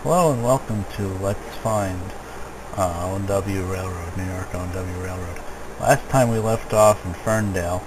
Hello and welcome to Let's Find O&W Railroad, New York O&W Railroad. Last time we left off in Ferndale,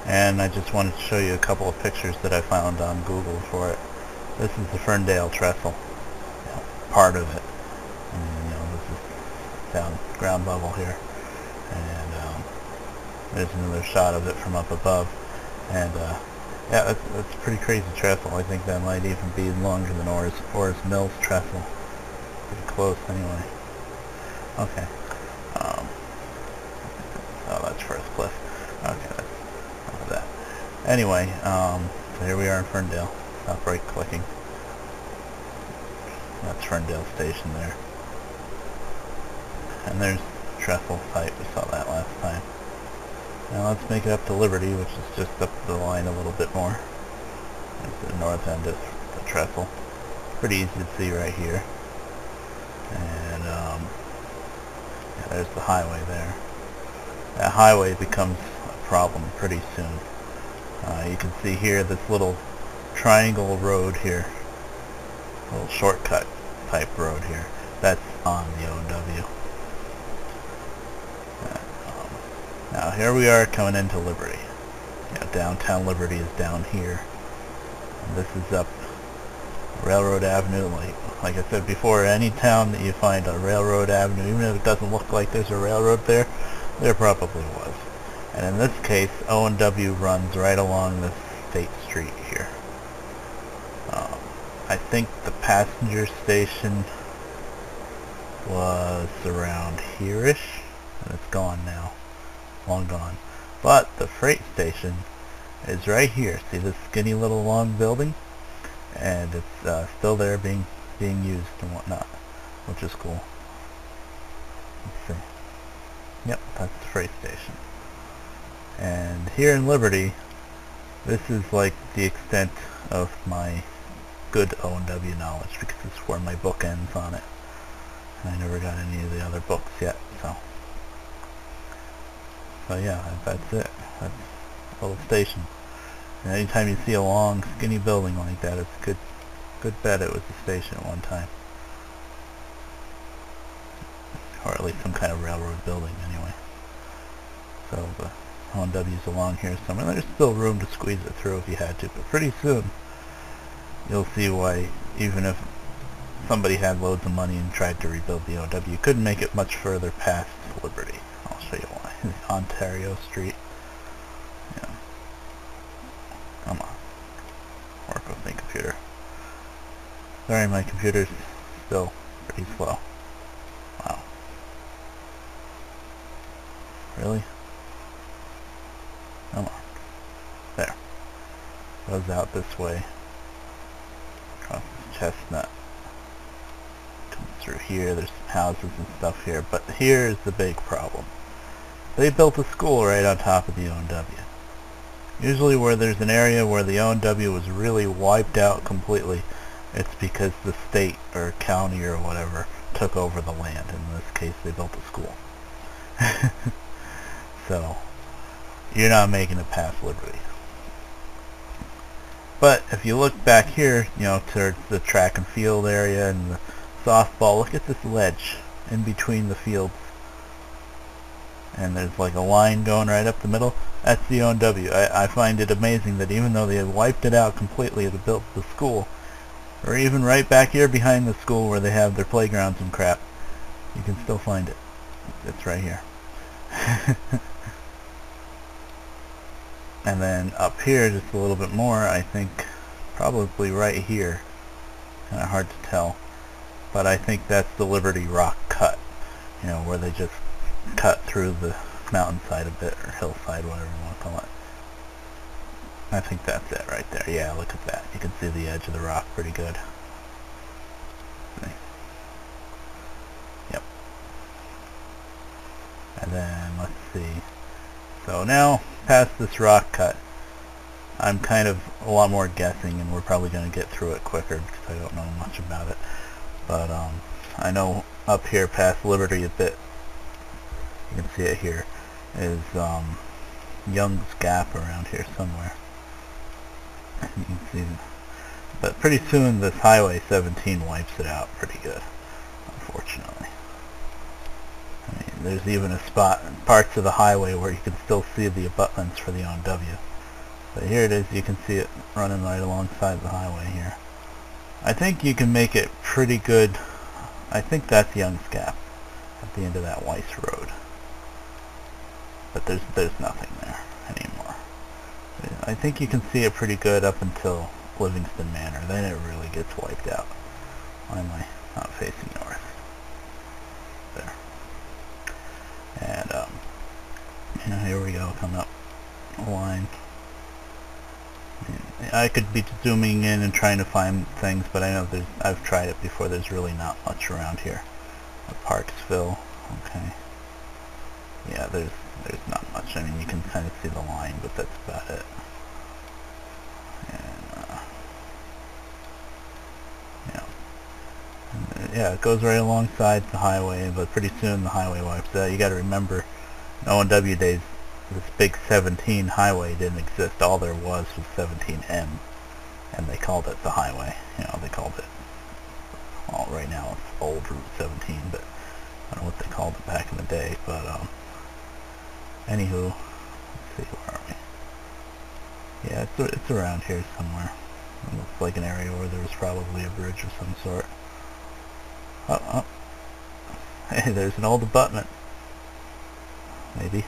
and I just wanted to show you a couple of pictures that I found on Google for it. This is the Ferndale trestle, part of it. And, this is down ground level here, and there's another shot of it from up above. And yeah, that's a pretty crazy trestle. I think that might even be longer than Orr's Mills trestle. Pretty close anyway. Okay. Oh, that's First Cliff. Okay, that's that. Anyway, so here we are in Ferndale. Stop right clicking. That's Ferndale Station there. And there's trestle site. We saw that last time. Now let's make it up to Liberty, which is just up the line a little bit more. There's the north end of the trestle. Pretty easy to see right here. And yeah, there's the highway there. That highway becomes a problem pretty soon. You can see here this little triangle road here, a little shortcut type road here. That's on the O&W. Now here we are coming into Liberty. Downtown Liberty is down here. And this is up Railroad Avenue. Like I said before, any town that you find a railroad avenue, even if it doesn't look like there's a railroad there probably was. And in this case, O&W runs right along this State Street here. I think the passenger station was around here-ish, and it's gone now. Long gone. But the freight station is right here. See this skinny little long building? And it's still there being used and whatnot, which is cool. Let's see. Yep, that's the freight station. And here in Liberty, this is like the extent of my good O&W knowledge, because it's where my book ends on it. And I never got any of the other books yet, so yeah, that's it. That's a little station. And anytime you see a long, skinny building like that, it's a good bet it was a station at one time. Or at least some kind of railroad building, anyway. So the O&W's along here somewhere. There's still room to squeeze it through if you had to, but pretty soon you'll see why, even if somebody had loads of money and tried to rebuild the O&W, you couldn't make it much further past Liberty. I'll show you why. Ontario Street. Yeah. Come on. Work with my computer. Sorry, my computer's still pretty slow. Wow. Really? Come on. There. Goes out this way. Across this chestnut. Comes through here. There's some houses and stuff here. But here is the big problem. They built a school right on top of the O&W. Usually where there's an area where the O&W was really wiped out completely, it's because the state or county or whatever took over the land. In this case, they built a school. So, you're not making it past Liberty. But if you look back here, towards the track and field area and the softball, look at this ledge in between the fields. And there's like a line going right up the middle. That's the O&W. I find it amazing that even though they had wiped it out completely to build the school, or even right back here behind the school where they have their playgrounds and crap, you can still find it. It's right here. And then up here, just a little bit more, I think probably right here. Kind of hard to tell. But I think that's the Liberty Rock Cut. Where they just cut through the mountainside a bit, or hillside, whatever you want to call it. I think that's it right there. Yeah, look at that. You can see the edge of the rock pretty good. See? Yep. And then, let's see. So now, past this rock cut, I'm kind of a lot more guessing, and we're probably going to get through it quicker because I don't know much about it. But I know up here past Liberty a bit, you can see it here, is Young's Gap around here somewhere. You can see But pretty soon this Highway 17 wipes it out pretty good, unfortunately. I mean, there's even a spot in parts of the highway where you can still see the abutments for the O&W. But here it is, you can see it running right alongside the highway here. I think you can make it pretty good. I think that's Young's Gap at the end of that Weiss Road. But there's nothing there anymore. I think you can see it pretty good up until Livingston Manor. Then it really gets wiped out. Why am I not facing north? There. And here we go, coming up the line. I could be zooming in and trying to find things, but I know I've tried it before. There's really not much around here. Parksville, okay. Yeah, there's not much. I mean, you can kind of see the line, but that's about it. Yeah, it goes right alongside the highway, but pretty soon the highway wipes out. You got to remember, in O&W days, this big 17 highway didn't exist. All there was 17M, and they called it the highway. You know, they called it, well, right now it's old Route 17, but I don't know what they called it back in the day. But anywho, let's see, where are we? Yeah, it's around here somewhere. It looks like an area where there was probably a bridge of some sort. Oh, hey, there's an old abutment. Maybe.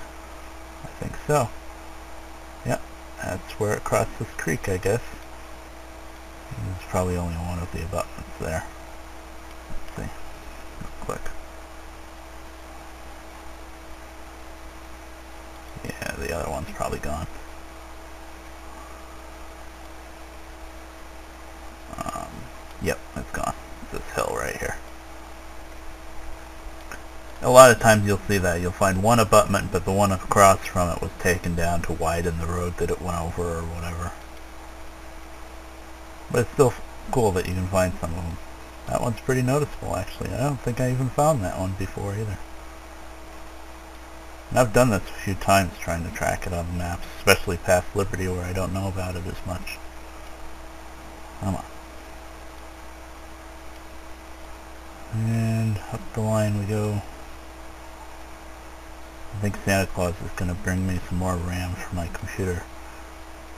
I think so. Yep, that's where it crosses this creek, I guess. There's probably only one of the abutments there. Let's see. Real quick. Yeah, the other one's probably gone. Yep, it's gone. It's this hill right here. A lot of times you'll see that. You'll find one abutment, but the one across from it was taken down to widen the road that it went over or whatever. But it's still cool that you can find some of them. That one's pretty noticeable, actually. I don't think I even found that one before either. And I've done this a few times trying to track it on the maps, especially past Liberty where I don't know about it as much. Come on. And up the line we go. I think Santa Claus is going to bring me some more RAM for my computer,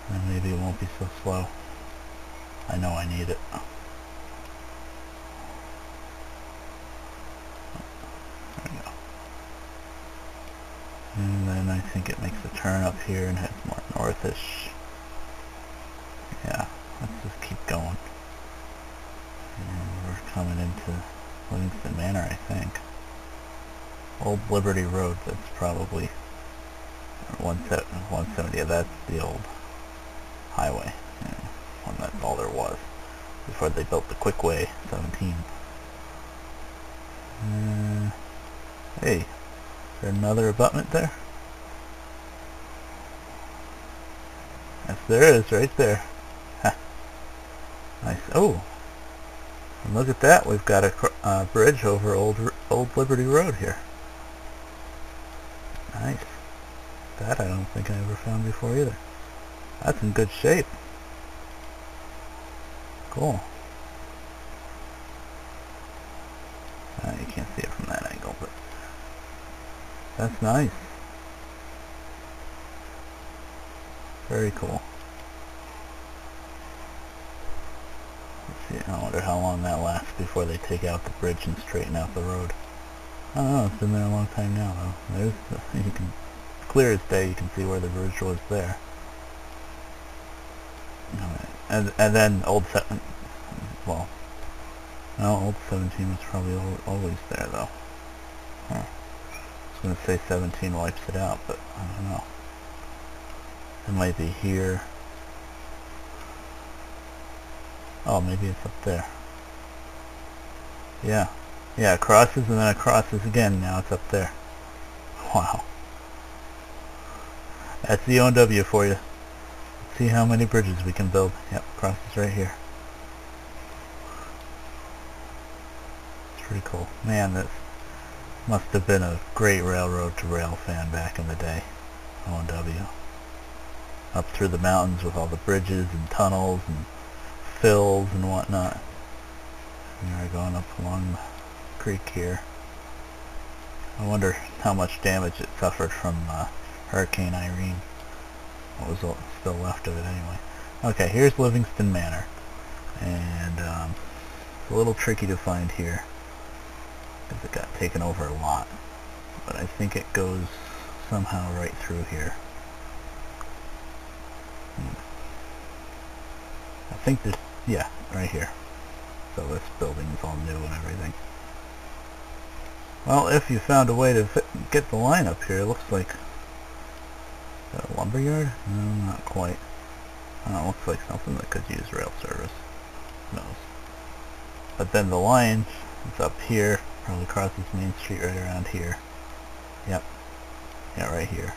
and maybe it won't be so slow. I know I need it. There we go. And then I think it makes a turn up here and heads more northish. Yeah, let's just keep going. And we're coming into Livingston Manor, I think. Old Liberty Road, that's probably 170, yeah, that's the old highway, when that's all there was, before they built the Quickway 17. Hey, is there another abutment there? Yes, there is, right there. Ha. Nice. Oh, and look at that, we've got a bridge over old Liberty Road here. Nice. That I don't think I ever found before either. That's in good shape. Cool. You can't see it from that angle, but that's nice. Very cool. Let's see, I wonder how long that lasts before they take out the bridge and straighten out the road. I don't know, it's been there a long time now though. You can, clear as day, you can see where the bridge was there. And then old 17 was probably always there though. Huh. I was going to say 17 wipes it out, but I don't know. It might be here. Oh, maybe it's up there. Yeah. Yeah, it crosses and then it crosses again. Now it's up there. Wow. That's the O&W for you. Let's see how many bridges we can build. Yep, crosses right here. It's pretty cool. Man, this must have been a great railroad to rail fan back in the day. O&W. Up through the mountains with all the bridges and tunnels and fills and whatnot. We are going up along the creek here. I wonder how much damage it suffered from Hurricane Irene. What was still left of it anyway. Okay, here's Livingston Manor. And it's a little tricky to find here because it got taken over a lot. But I think it goes somehow right through here. I think this, yeah, right here. So this building is all new and everything. Well, if you found a way to get the line up here, it looks like... Is that a lumberyard? No, not quite. It looks like something that could use rail service. Who knows? But then the line is up here, probably crosses Main Street right around here. Yep. Yeah, right here.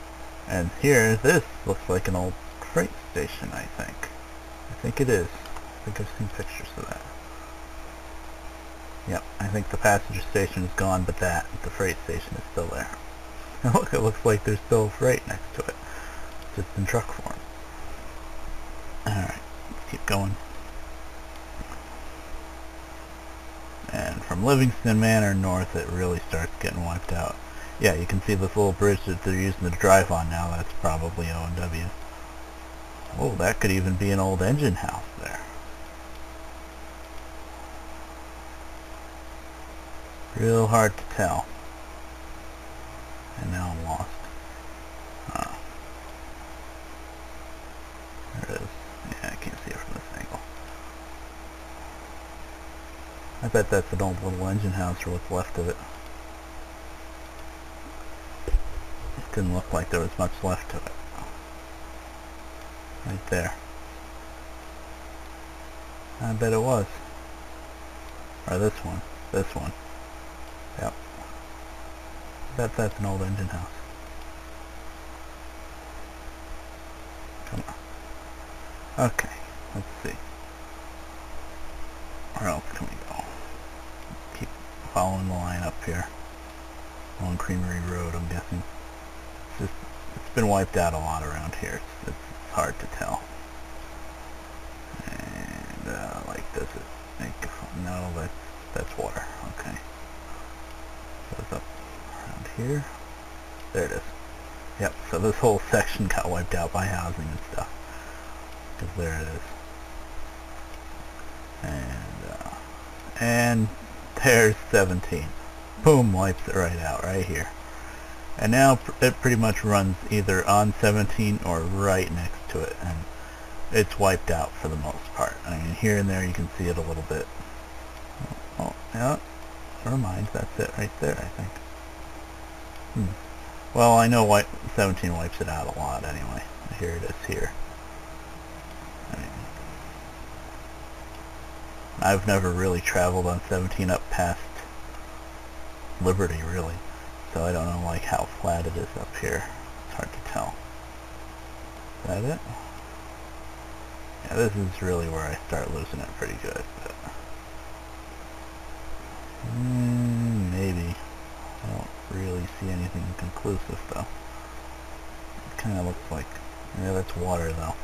And here, this looks like an old freight station, I think. I think it is. I think I've seen pictures of that. Yep, I think the passenger station is gone, but the freight station is still there. And look, it looks like there's still freight next to it. Just in truck form. Alright, let's keep going. And from Livingston Manor north, it really starts getting wiped out. Yeah, you can see this little bridge that they're using to drive on now. That's probably O&W. Oh, that could even be an old engine house there. Real hard to tell. And now I'm lost. There it is. Yeah, I can't see it from this angle. I bet that's an old little engine house or what's left of it. It didn't look like there was much left of it. Right there. I bet it was. Or this one. This one. Yep. I bet that's an old engine house. Come on. Okay. Let's see. Where else can we go? Keep following the line up here. Along Creamery Road, I'm guessing. It's been wiped out a lot around here. It's hard to tell. And like does it make no, that's water. Okay. So it's up around here. There it is. Yep, so this whole section got wiped out by housing and stuff. Because there it is. And there's 17. Boom, wipes it right out, right here. And now it pretty much runs either on 17 or right next to it, and it's wiped out for the most part. I mean, here and there you can see it a little bit. Oh, yeah, never mind, that's it right there, I think. Well, I know 17 wipes it out a lot anyway. Here it is here. I mean, I've never really traveled on 17 up past Liberty, really. So I don't know like how flat it is up here. It's hard to tell. Is that it? Yeah, this is really where I start losing it pretty good. But maybe. I don't really see anything conclusive though. It kind of looks like, yeah, that's water though.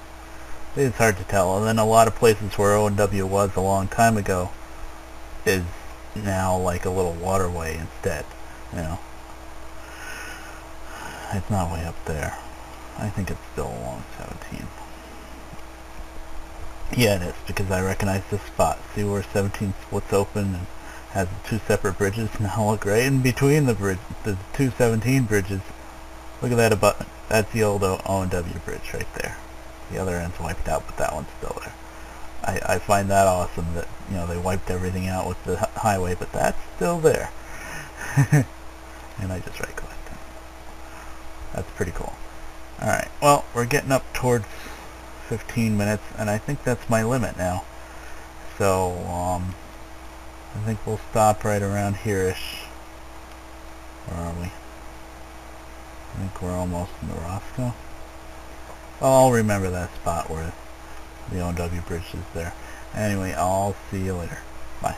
It's hard to tell. And then a lot of places where O&W was a long time ago is now like a little waterway instead, you know. It's not way up there. I think it's still along 17. Yeah, it is, because I recognize this spot. See where 17 splits open and has two separate bridges? Now look right in between the two 17 bridges. Look at that abutment. That's the old O&W bridge right there. The other end's wiped out, but that one's still there. I find that awesome that, you know, they wiped everything out with the highway, but that's still there. And I just right-clicked. That's pretty cool. Alright, well, we're getting up towards 15 minutes, and I think that's my limit now. So, I think we'll stop right around here-ish. Where are we? I think we're almost in the Roscoe. Oh, I'll remember that spot where the O&W bridge is there. Anyway, I'll see you later. Bye.